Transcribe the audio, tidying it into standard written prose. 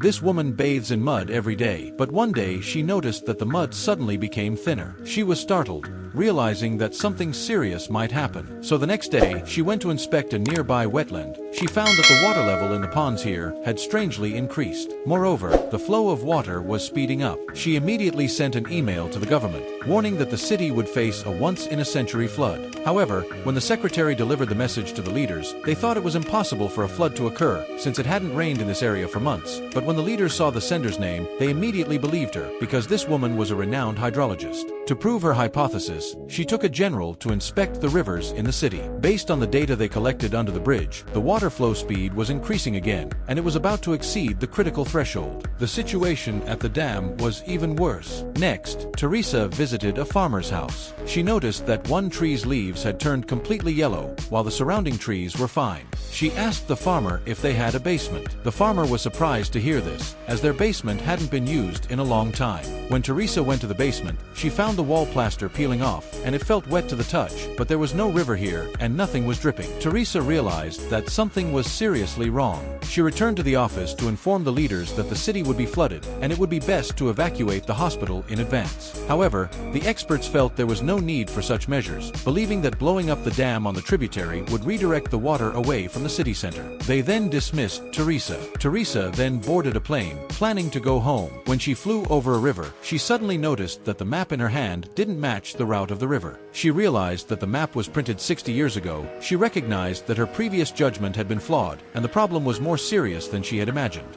This woman bathes in mud every day, but one day she noticed that the mud suddenly became thinner. She was startled, realizing that something serious might happen. So the next day, she went to inspect a nearby wetland. She found that the water level in the ponds here had strangely increased. Moreover, the flow of water was speeding up. She immediately sent an email to the government, warning that the city would face a once-in-a-century flood. However, when the secretary delivered the message to the leaders, they thought it was impossible for a flood to occur, since it hadn't rained in this area for months. But when the leaders saw the sender's name, they immediately believed her, because this woman was a renowned hydrologist. To prove her hypothesis, she took a general to inspect the rivers in the city. Based on the data they collected under the bridge, the water flow speed was increasing again, and it was about to exceed the critical threshold. The situation at the dam was even worse. Next, Teresa visited a farmer's house. She noticed that one tree's leaves had turned completely yellow, while the surrounding trees were fine. She asked the farmer if they had a basement. The farmer was surprised to hear this, as their basement hadn't been used in a long time. When Teresa went to the basement, she found the wall plaster peeling off, and it felt wet to the touch, but there was no river here, and nothing was dripping. Teresa realized that something was seriously wrong. She returned to the office to inform the leaders that the city would be flooded, and it would be best to evacuate the hospital in advance. However, the experts felt there was no need for such measures, believing that blowing up the dam on the tributary would redirect the water away from the city center. They then dismissed Teresa. Teresa then boarded a plane, planning to go home. When she flew over a river, she suddenly noticed that the map in her hand didn't match the route of the river. She realized that the map was printed 60 years ago. She recognized that her previous judgment had been flawed, and the problem was more serious than she had imagined.